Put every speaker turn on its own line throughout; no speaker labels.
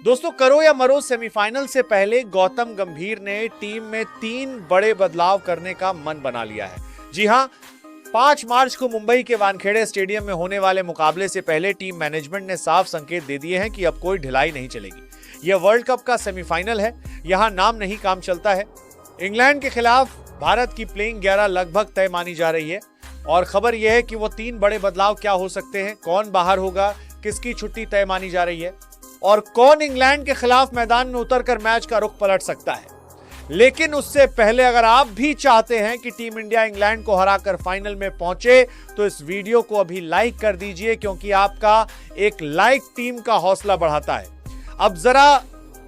दोस्तों, करो या मरो सेमीफाइनल से पहले गौतम गंभीर ने टीम में 3 बड़े बदलाव करने का मन बना लिया है। जी हां, 5 मार्च को मुंबई के वानखेड़े स्टेडियम में होने वाले मुकाबले से पहले टीम मैनेजमेंट ने साफ संकेत दे दिए हैं कि अब कोई ढिलाई नहीं चलेगी। यह वर्ल्ड कप का सेमीफाइनल है, यहां नाम नहीं काम चलता है। इंग्लैंड के खिलाफ भारत की प्लेइंग 11 लगभग तय मानी जा रही है और खबर यह है कि वो 3 बड़े बदलाव क्या हो सकते हैं, कौन बाहर होगा, किसकी छुट्टी तय मानी जा रही है और कौन इंग्लैंड के खिलाफ मैदान में उतरकर मैच का रुख पलट सकता है। लेकिन उससे पहले अगर आप भी चाहते हैं कि टीम इंडिया इंग्लैंड को हराकर फाइनल में पहुंचे तो इस वीडियो को अभी लाइक कर दीजिए, क्योंकि आपका एक लाइक टीम का हौसला बढ़ाता है। अब जरा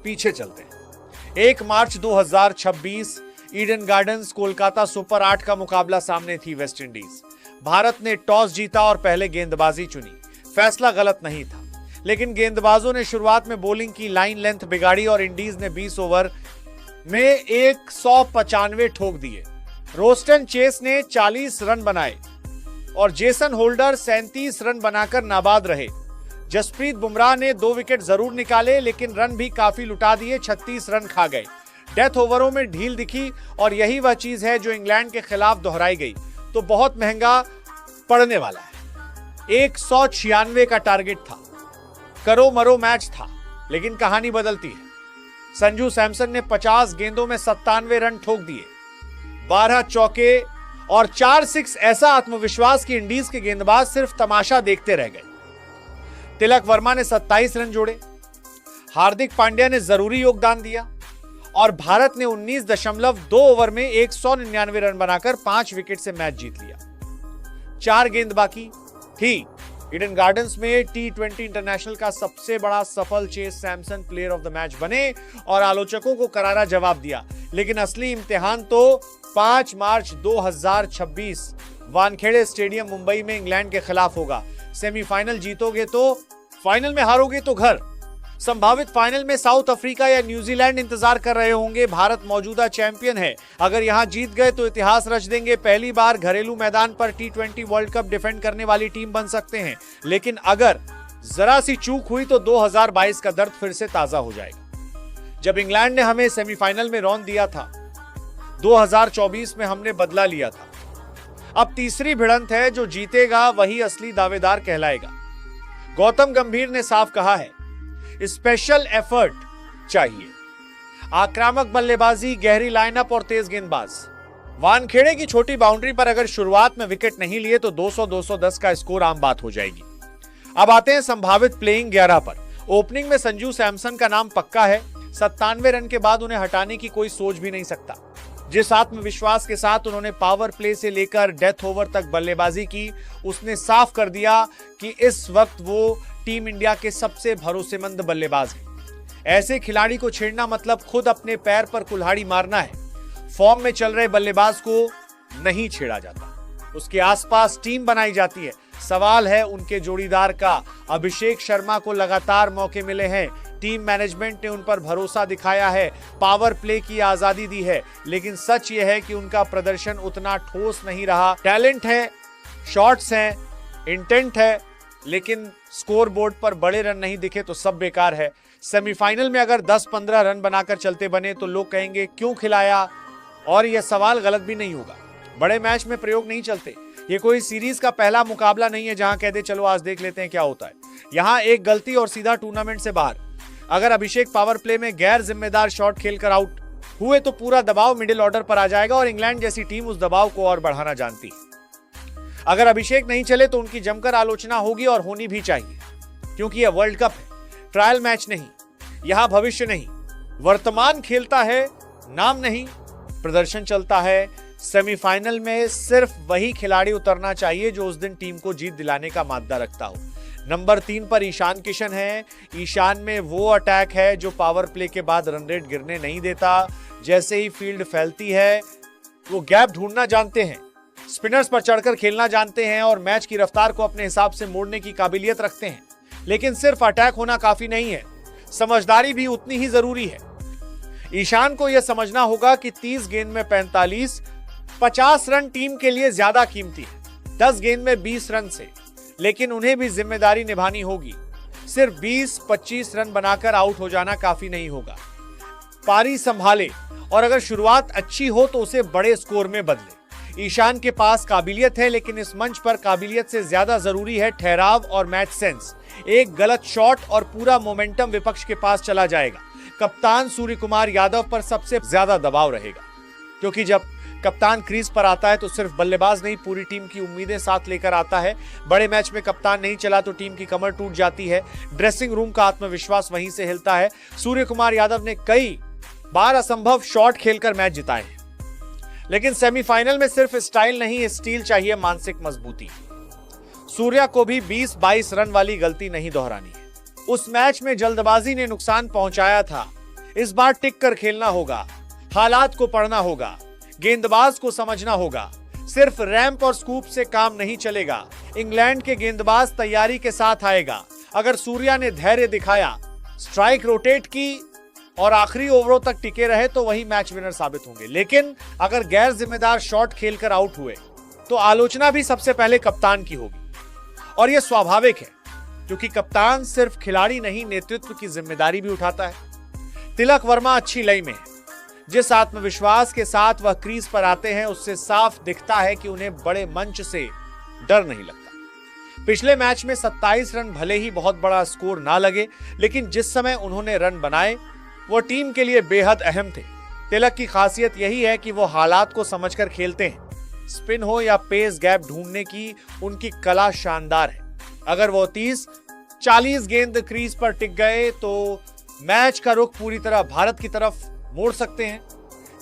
पीछे चलते हैं। 1 मार्च 2026 ईडन गार्डन्स कोलकाता सुपर 8 का मुकाबला सामने थी वेस्ट इंडीज। भारत ने टॉस जीता और पहले गेंदबाजी चुनी। फैसला गलत नहीं था, लेकिन गेंदबाजों ने शुरुआत में बॉलिंग की लाइन लेंथ बिगाड़ी और इंडीज ने 20 ओवर में 195 ठोक दिए। रोस्टन चेस ने 40 रन बनाए और जेसन होल्डर 37 रन बनाकर नाबाद रहे। जसप्रीत बुमराह ने 2 विकेट जरूर निकाले, लेकिन रन भी काफी लुटा दिए, 36 रन खा गए। डेथ ओवरों में ढील दिखी और यही वह चीज है जो इंग्लैंड के खिलाफ दोहराई गई तो बहुत महंगा पड़ने वाला है। 196 का टारगेट था, करो मरो मैच था, लेकिन कहानी बदलती है। संजू सैमसन ने 50 गेंदों में 97 रन ठोक दिए, 12 चौके और 4 सिक्स। ऐसा आत्मविश्वास कि इंडीज के गेंदबाज सिर्फ तमाशा देखते रह गए। तिलक वर्मा ने 27 रन जोड़े, हार्दिक पांड्या ने जरूरी योगदान दिया और भारत ने 19.2 ओवर में 199 रन बनाकर 5 विकेट से मैच जीत लिया। 4 गेंद बाकी थी। ईडन गार्डन्स में T20 इंटरनेशनल का सबसे बड़ा सफल chase Samson player of the match बने और आलोचकों को करारा जवाब दिया। लेकिन असली इम्तिहान तो 5 मार्च 2026 वानखेड़े स्टेडियम मुंबई में इंग्लैंड के खिलाफ होगा। सेमीफाइनल जीतोगे तो फाइनल में, हारोगे तो घर। संभावित फाइनल में साउथ अफ्रीका या न्यूजीलैंड इंतजार कर रहे होंगे। भारत मौजूदा चैंपियन है, अगर यहां जीत गए तो इतिहास रच देंगे। पहली बार घरेलू मैदान पर T20 वर्ल्ड कप डिफेंड करने वाली टीम बन सकते हैं। लेकिन अगर जरा सी चूक हुई तो 2022 का दर्द फिर से ताजा हो जाएगा। जब इंग्लैंड ने हमें सेमीफाइनल में रौंद दिया था, 2024 में हमने बदला लिया था। अब तीसरी भिड़ंत है, जो जीतेगा वही असली दावेदार कहलाएगा। गौतम गंभीर ने साफ कहा है, स्पेशल एफर्ट चाहिए, आक्रामक बल्लेबाजी, गहरी लाइनअप और तेज गेंदबाज। वानखेड़े की छोटी बाउंड्री पर अगर शुरुआत में विकेट नहीं लिए तो 200-210 का स्कोर आम बात हो जाएगी। अब आते हैं संभावित प्लेइंग 11 पर। ओपनिंग में संजू सैमसन का नाम पक्का है। 97 रन के बाद उन्हें हटाने की कोई सोच भी नहीं सकता। जिस आत्मविश्वास के साथ उन्होंने पावर प्ले से लेकर डेथ ओवर तक बल्लेबाजी की, उसने साफ कर दिया कि इस वक्त वो टीम इंडिया के सबसे भरोसेमंद बल्लेबाज हैं। ऐसे खिलाड़ी को छेड़ना मतलब खुद अपने पैर पर कुल्हाड़ी मारना है। फॉर्म में चल रहे बल्लेबाज को नहीं छेड़ा जाता, उसके आसपास टीम बनाई जाती है। सवाल है उनके जोड़ीदार का। अभिषेक शर्मा को लगातार मौके मिले हैं, टीम मैनेजमेंट ने उन पर भरोसा दिखाया है, पावर प्ले की आजादी दी है, लेकिन सच यह है कि उनका प्रदर्शन उतना ठोस नहीं रहा। टैलेंट है, शॉट्स हैं, इंटेंट है, लेकिन स्कोर बोर्ड पर बड़े रन नहीं दिखे तो सब बेकार है। सेमीफाइनल में अगर 10-15 रन बनाकर चलते बने तो लोग कहेंगे क्यों खिलाया, और यह सवाल गलत भी नहीं होगा। बड़े मैच में प्रयोग नहीं चलते। ये कोई सीरीज का पहला मुकाबला नहीं है जहां कह दे चलो आज देख लेते हैं क्या होता है। यहां एक गलती और सीधा टूर्नामेंट से बाहर। अगर अभिषेक पावर प्ले में गैर जिम्मेदार शॉट खेलकर आउट हुए तो पूरा दबाव मिडिल ऑर्डर पर आ जाएगा और इंग्लैंड जैसी टीम उस दबाव को और बढ़ाना जानती है। अगर अभिषेक नहीं चले तो उनकी जमकर आलोचना होगी और होनी भी चाहिए, क्योंकि यह वर्ल्ड कप है, ट्रायल मैच नहीं। यहां भविष्य नहीं, वर्तमान खेलता है, नाम नहीं, प्रदर्शन चलता है। सेमीफाइनल में सिर्फ वही खिलाड़ी उतरना चाहिए जो उस दिन टीम को जीत दिलाने का माद्दा रखता हो। नंबर 3 पर ईशान किशन है। ईशान में वो अटैक है जो पावर प्ले के बाद रन रेट गिरने नहीं देता। जैसे ही फील्ड फैलती है वो गैप ढूंढना जानते हैं, स्पिनर्स पर चढ़कर खेलना जानते हैं और मैच की रफ्तार को अपने हिसाब से मोड़ने की काबिलियत रखते हैं। लेकिन सिर्फ अटैक होना काफी नहीं है, समझदारी भी उतनी ही जरूरी है। ईशान को यह समझना होगा कि 30 गेंद में 45, 50 रन टीम के लिए ज्यादा कीमती है 10 गेंद में 20 रन से, लेकिन उन्हें भी जिम्मेदारी निभानी होगी। सिर्फ 20-25 रन बनाकर आउट हो जाना काफी नहीं होगा। पारी संभाले और अगर शुरुआत अच्छी हो तो उसे बड़े स्कोर में बदले। ईशान के पास काबिलियत है, लेकिन इस मंच पर काबिलियत से ज्यादा जरूरी है ठहराव और मैच सेंस। एक गलत शॉट और पूरा मोमेंटम विपक्ष के पास चला जाएगा। कप्तान सूर्य कुमार यादव पर सबसे ज्यादा दबाव रहेगा, क्योंकि जब कप्तान क्रीज पर आता है तो सिर्फ बल्लेबाज नहीं, पूरी टीम की उम्मीदें साथ लेकर आता है। बड़े मैच में कप्तान नहीं चला तो टीम की कमर टूट जाती है, ड्रेसिंग रूम का आत्मविश्वास वहीं से हिलता है। सूर्य कुमार यादव ने कई बार असंभव शॉट खेलकर मैच जिताए हैं, लेकिन सेमीफाइनल में सिर्फ स्टाइल नहीं, स्टील चाहिए, मानसिक मजबूती। सूर्या को भी 20-22 रन वाली गलती नहीं दोहरानी है। उस मैच में जल्दबाजी ने नुकसान पहुंचाया था। इस बार टिक कर खेलना होगा, हालात को पढ़ना होगा, गेंदबाज को समझना होगा। सिर्फ रैंप और स्कूप से काम नहीं चलेगा। इंग्लैंड के गेंदबाज तैयारी के साथ आएगा। अगर सूर्या ने धैर्य दिखाया, स्ट्राइक रोटेट की और आखिरी ओवरों तक टिके रहे तो वही मैच विनर साबित होंगे। लेकिन अगर गैर जिम्मेदार शॉट खेलकर आउट हुए तो आलोचना भी सबसे पहले कप्तान की होगी, और यह स्वाभाविक है, क्योंकि कप्तान सिर्फ खिलाड़ी नहीं, नेतृत्व की जिम्मेदारी भी उठाता है। तिलक वर्मा अच्छी लय में है। जिस आत्मविश्वास के साथ वह क्रीज पर आते हैं, उससे साफ दिखता है कि उन्हें बड़े मंच से डर नहीं लगता। पिछले मैच में 27 रन भले ही बहुत बड़ा स्कोर ना लगे, लेकिन जिस समय उन्होंने रन बनाए वो टीम के लिए बेहद अहम थे। तिलक की खासियत यही है कि वो हालात को समझकर खेलते हैं। स्पिन हो या पेस गैप ढूंढने की उनकी कला शानदार है। अगर वो 30-40 गेंद क्रीज पर टिक गए तो मैच का रुख पूरी तरह भारत की तरफ मोड़ सकते हैं।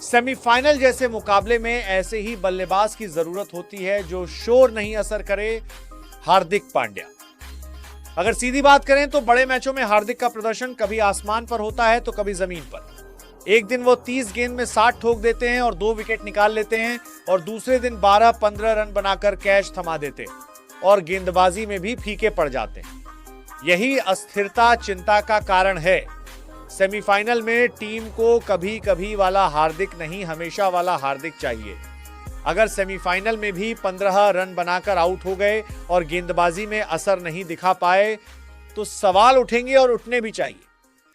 सेमीफाइनल जैसे मुकाबले में ऐसे ही बल्लेबाज की जरूरत होती है जो शोर नहीं असर करे। हार्दिक पांड्या। अगर सीधी बात करें तो बड़े मैचों में हार्दिक का प्रदर्शन कभी आसमान पर होता है तो कभी जमीन पर। एक दिन वो 30 गेंद में 60 ठोक देते हैं और 2 विकेट निकाल लेते हैं, और दूसरे दिन 12-15 रन बनाकर कैच थमा देते हैं और गेंदबाजी में भी फीके पड़ जाते हैं। यही अस्थिरता चिंता का कारण है। सेमीफाइनल में टीम को कभी कभी वाला हार्दिक नहीं, हमेशा वाला हार्दिक चाहिए। अगर सेमीफाइनल में भी 15 रन बनाकर आउट हो गए और गेंदबाजी में असर नहीं दिखा पाए तो सवाल उठेंगे, और उठने भी चाहिए,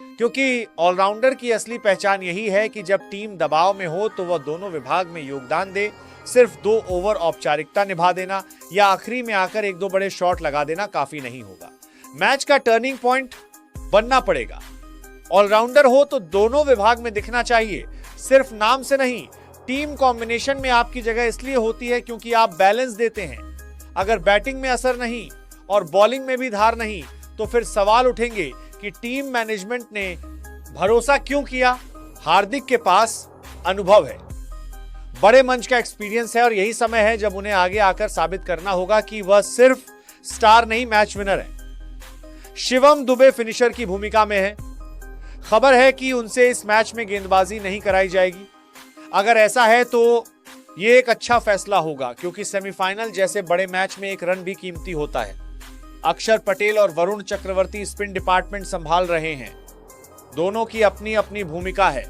क्योंकि ऑलराउंडर की असली पहचान यही है कि जब टीम दबाव में हो तो वह दोनों विभाग में योगदान दे। सिर्फ 2 ओवर औपचारिकता निभा देना या आखिरी में आकर 1-2 बड़े शॉट लगा देना काफी नहीं होगा। मैच का टर्निंग पॉइंट बनना पड़ेगा। ऑलराउंडर हो तो दोनों विभाग में दिखना चाहिए, सिर्फ नाम से नहीं। टीम कॉम्बिनेशन में आपकी जगह इसलिए होती है क्योंकि आप बैलेंस देते हैं। अगर बैटिंग में असर नहीं और बॉलिंग में भी धार नहीं तो फिर सवाल उठेंगे कि टीम मैनेजमेंट ने भरोसा क्यों किया। हार्दिक के पास अनुभव है, बड़े मंच का एक्सपीरियंस है, और यही समय है जब उन्हें आगे आकर साबित करना होगा कि वह सिर्फ स्टार नहीं, मैच विनर है। शिवम दुबे फिनिशर की भूमिका में है। खबर है कि उनसे इस मैच में गेंदबाजी नहीं कराई जाएगी। अगर ऐसा है तो यह एक अच्छा फैसला होगा, क्योंकि सेमीफाइनल जैसे बड़े मैच में एक रन भी कीमती होता है। अक्षर पटेल और वरुण चक्रवर्ती स्पिन डिपार्टमेंट संभाल रहे हैं। दोनों की अपनी अपनी भूमिका है।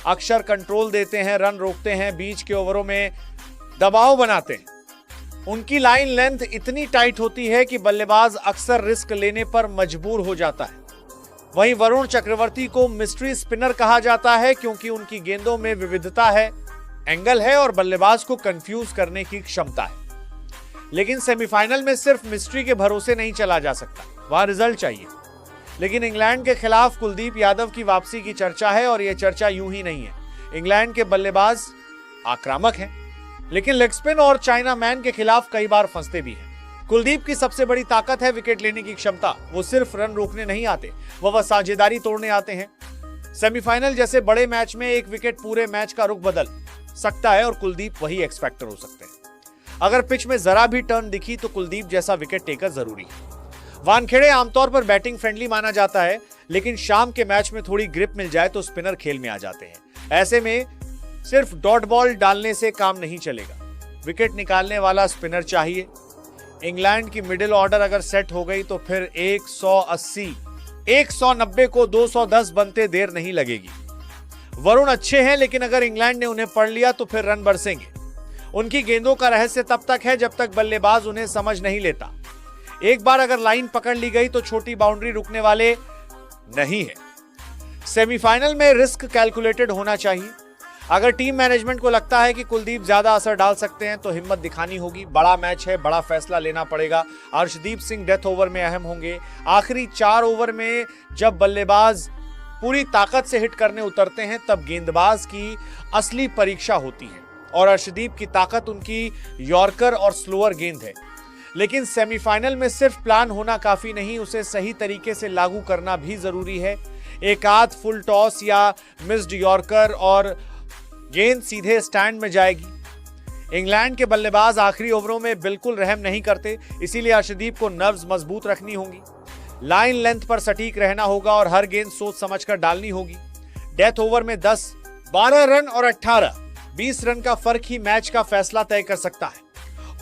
अक्षर कंट्रोल देते हैं, रन रोकते हैं, बीच के ओवरों में दबाव बनाते हैं। उनकी लाइन लेंथ इतनी टाइट होती है कि बल्लेबाज अक्सर रिस्क लेने पर मजबूर हो जाता है। वहीं वरुण चक्रवर्ती को मिस्ट्री स्पिनर कहा जाता है, क्योंकि उनकी गेंदों में विविधता है, एंगल है और बल्लेबाज को कंफ्यूज करने की क्षमता है। लेकिन सेमीफाइनल में सिर्फ मिस्ट्री के भरोसे नहीं चला जा सकता, वहां रिजल्ट चाहिए। लेकिन इंग्लैंड के खिलाफ कुलदीप यादव की वापसी की चर्चा है, और यह चर्चा यूं ही नहीं है। इंग्लैंड के बल्लेबाज आक्रामक हैं, लेकिन लेग स्पिन और चाइना मैन के खिलाफ कई बार फंसते भी हैं। कुलदीप की सबसे बड़ी ताकत है विकेट लेने की क्षमता। वो सिर्फ रन रोकने नहीं आते, वह साझेदारी तोड़ने आते हैं। सेमीफाइनल जैसे बड़े मैच में एक विकेट पूरे मैच का रुख बदल सकता है, और कुलदीप वही एक्स फैक्टर हो सकते हैं। अगर पिच में जरा भी टर्न दिखी तो कुलदीप जैसा विकेट टेकर जरूरी है। वानखेड़े आमतौर पर बैटिंग फ्रेंडली माना जाता है, लेकिन शाम के मैच में थोड़ी ग्रिप मिल जाए तो स्पिनर खेल में आ जाते हैं। ऐसे में सिर्फ डॉट बॉल डालने से काम नहीं चलेगा, विकेट निकालने वाला स्पिनर चाहिए। इंग्लैंड की मिडिल ऑर्डर अगर सेट हो गई तो फिर 180, 190 को 210 बनते देर नहीं लगेगी। वरुण अच्छे हैं, लेकिन अगर इंग्लैंड ने उन्हें पढ़ लिया तो फिर रन बरसेंगे। उनकी गेंदों का रहस्य तब तक है जब तक बल्लेबाज उन्हें समझ नहीं लेता। एक बार अगर लाइन पकड़ ली गई तो छोटी बाउंड्री रुकने वाले नहीं है। सेमीफाइनल में रिस्क कैलकुलेटेड होना चाहिए। अगर टीम मैनेजमेंट को लगता है कि कुलदीप ज्यादा असर डाल सकते हैं तो हिम्मत दिखानी होगी। बड़ा मैच है, बड़ा फैसला लेना पड़ेगा। अर्शदीप सिंह डेथ ओवर में अहम होंगे। आखिरी 4 ओवर में जब बल्लेबाज पूरी ताकत से हिट करने उतरते हैं तब गेंदबाज की असली परीक्षा होती है और अर्शदीप की ताकत उनकी यॉर्कर और स्लोअर गेंद है। लेकिन सेमीफाइनल में सिर्फ प्लान होना काफी नहीं, उसे सही तरीके से लागू करना भी जरूरी है। एक आध फुल टॉस या मिस्ड यॉर्कर और गेंद सीधे स्टैंड में जाएगी। इंग्लैंड के बल्लेबाज आखिरी ओवरों में बिल्कुल रहम नहीं करते, इसीलिए अर्शदीप को नर्व्स मजबूत रखनी होंगी। लाइन लेंथ पर सटीक रहना होगा और हर गेंद सोच समझकर डालनी होगी। डेथ ओवर में 10, 12 रन और 18, 20 रन का फर्क ही मैच का फैसला तय कर सकता है।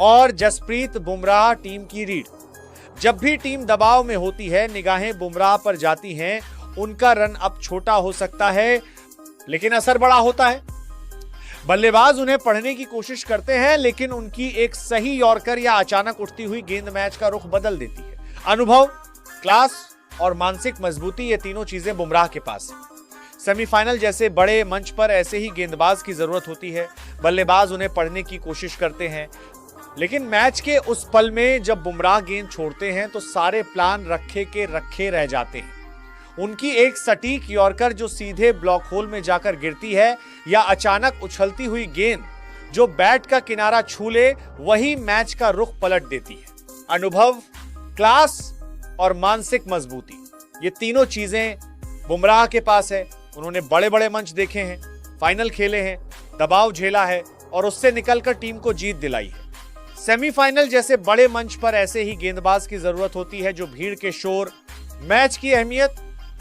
और जसप्रीत बुमराह टीम की रीढ़। जब भी टीम दबाव में होती है, निगाहें बुमराह पर जाती हैं। उनका रन अब छोटा हो सकता है लेकिन असर बड़ा होता है। बल्लेबाज उन्हें पढ़ने की कोशिश करते हैं लेकिन उनकी एक सही यॉर्कर या अचानक उठती हुई गेंद मैच का रुख बदल देती है। अनुभव, क्लास और मानसिक मजबूती, ये तीनों चीजें बुमराह के पास है। सेमीफाइनल जैसे बड़े मंच पर ऐसे ही गेंदबाज की जरूरत होती है। बल्लेबाज उन्हें पढ़ने की कोशिश करते हैं लेकिन मैच के उस पल में जब बुमराह गेंद छोड़ते हैं तो सारे प्लान रखे के रखे रह जाते हैं। उनकी एक सटीक यॉर्कर जो सीधे ब्लॉक होल में जाकर गिरती है या अचानक उछलती हुई गेंद जो बैट का किनारा छू ले, वही मैच का रुख पलट देती है। अनुभव, क्लास और मानसिक मजबूती, ये तीनों चीजें बुमराह के पास है। उन्होंने बड़े बड़े मंच देखे हैं, फाइनल खेले हैं, दबाव झेला है और उससे निकलकर टीम को जीत दिलाई है। सेमीफाइनल जैसे बड़े मंच पर ऐसे ही गेंदबाज की जरूरत होती है जो भीड़ के शोर, मैच की अहमियत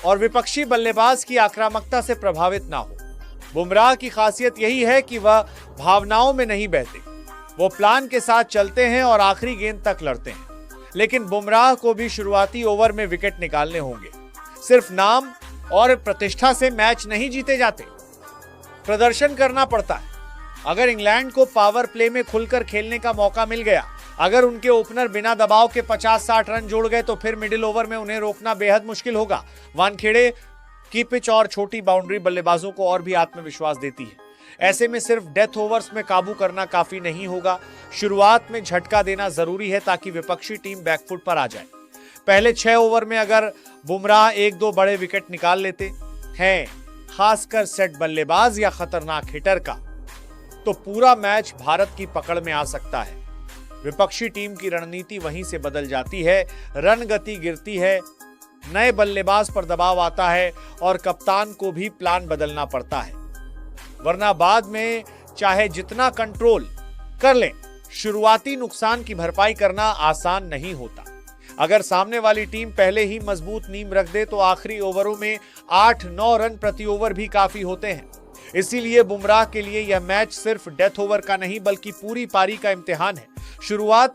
और विपक्षी बल्लेबाज की आक्रामकता से प्रभावित ना हो। बुमराह की खासियत यही है कि वह भावनाओं में नहीं बहते, वो प्लान के साथ चलते हैं और आखिरी गेंद तक लड़ते हैं। लेकिन बुमराह को भी शुरुआती ओवर में विकेट निकालने होंगे। सिर्फ नाम और प्रतिष्ठा से मैच नहीं जीते जाते, प्रदर्शन करना पड़ता है। अगर इंग्लैंड को पावर प्ले में खुलकर खेलने का मौका मिल गया, अगर उनके ओपनर बिना दबाव के 50-60 रन जोड़ गए तो फिर मिडिल ओवर में उन्हें रोकना बेहद मुश्किल होगा। वानखेड़े की पिच और छोटी बाउंड्री बल्लेबाजों को और भी आत्मविश्वास देती है। ऐसे में सिर्फ डेथ ओवर्स में काबू करना काफी नहीं होगा, शुरुआत में झटका देना जरूरी है ताकि विपक्षी टीम बैकफुट पर आ जाए। पहले 6 ओवर में अगर बुमराह 1-2 बड़े विकेट निकाल लेते हैं, खासकर सेट बल्लेबाज या खतरनाक हिटर का, तो पूरा मैच भारत की पकड़ में आ सकता है। विपक्षी टीम की रणनीति वहीं से बदल जाती है, रन गति गिरती है, नए बल्लेबाज पर दबाव आता है और कप्तान को भी प्लान बदलना पड़ता है। वरना बाद में चाहे जितना कंट्रोल कर लें, शुरुआती नुकसान की भरपाई करना आसान नहीं होता। अगर सामने वाली टीम पहले ही मजबूत नींव रख दे तो आखिरी ओवरों में 8-9 रन प्रति ओवर भी काफी होते हैं। इसीलिए बुमराह के लिए यह मैच सिर्फ डेथ ओवर का नहीं बल्कि पूरी पारी का इम्तिहान है। शुरुआत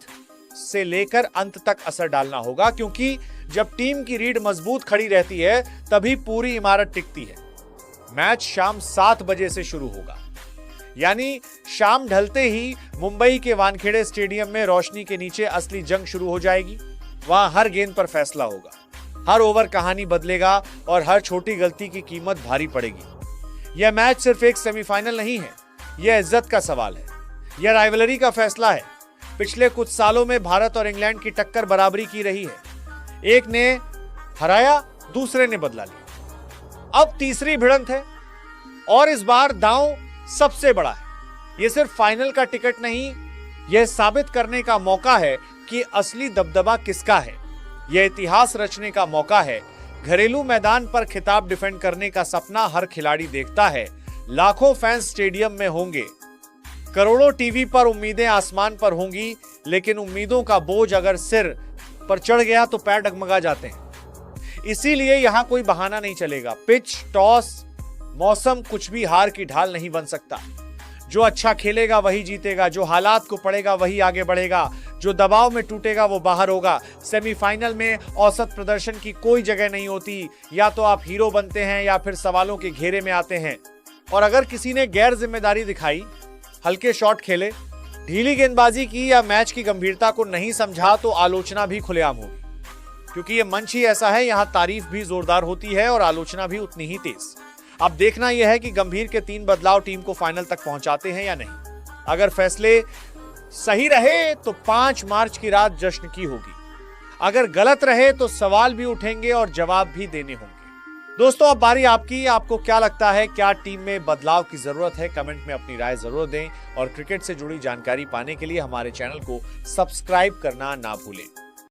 से लेकर अंत तक असर डालना होगा, क्योंकि जब टीम की रीढ़ मजबूत खड़ी रहती है तभी पूरी इमारत टिकती है। मैच शाम 7 बजे से शुरू होगा, यानी शाम ढलते ही मुंबई के वानखेड़े स्टेडियम में रोशनी के नीचे असली जंग शुरू हो जाएगी। वहां हर गेंद पर फैसला होगा, हर ओवर कहानी बदलेगा और हर छोटी गलती की कीमत भारी पड़ेगी। यह मैच सिर्फ एक सेमीफाइनल नहीं है, यह इज्जत का सवाल है, यह राइवलरी का फैसला है। पिछले कुछ सालों में भारत और इंग्लैंड की टक्कर बराबरी की रही है, एक ने हराया, दूसरे ने बदला लिया। अब तीसरी भिड़ंत है और इस बार दांव सबसे बड़ा है। यह सिर्फ फाइनल का टिकट नहीं, यह साबित करने का मौका है कि असली दबदबा किसका है। यह इतिहास रचने का मौका है। घरेलू मैदान पर खिताब डिफेंड करने का सपना हर खिलाड़ी देखता है। लाखों फैंस स्टेडियम में होंगे, करोड़ों टीवी पर उम्मीदें आसमान पर होंगी, लेकिन उम्मीदों का बोझ अगर सिर पर चढ़ गया तो पैर डगमगा जाते हैं। इसीलिए यहां कोई बहाना नहीं चलेगा। पिच, टॉस, मौसम कुछ भी हार की ढाल नहीं बन सकता। जो अच्छा खेलेगा वही जीतेगा, जो हालात को पड़ेगा वही आगे बढ़ेगा, जो दबाव में टूटेगा वो बाहर होगा। सेमीफाइनल में औसत प्रदर्शन की कोई जगह नहीं होती, या तो आप हीरो बनते हैं या फिर सवालों के घेरे में आते हैं। और अगर किसी ने गैर जिम्मेदारी दिखाई, हल्के शॉट खेले, ढीली गेंदबाजी की या मैच की गंभीरता को नहीं समझा तो आलोचना भी खुलेआम होगी, क्योंकि ये मंच ही ऐसा है, यहां तारीफ भी जोरदार होती है और आलोचना भी उतनी ही तेज। अब देखना यह है कि गंभीर के 3 बदलाव टीम को फाइनल तक पहुंचाते हैं या नहीं। अगर फैसले सही रहे तो 5 मार्च की रात जश्न की होगी, अगर गलत रहे तो सवाल भी उठेंगे और जवाब भी देने होंगे। दोस्तों, अब बारी आपकी। आपको क्या लगता है, क्या टीम में बदलाव की जरूरत है? कमेंट में अपनी राय जरूर दें और क्रिकेट से जुड़ी जानकारी पाने के लिए हमारे चैनल को सब्सक्राइब करना ना भूलें।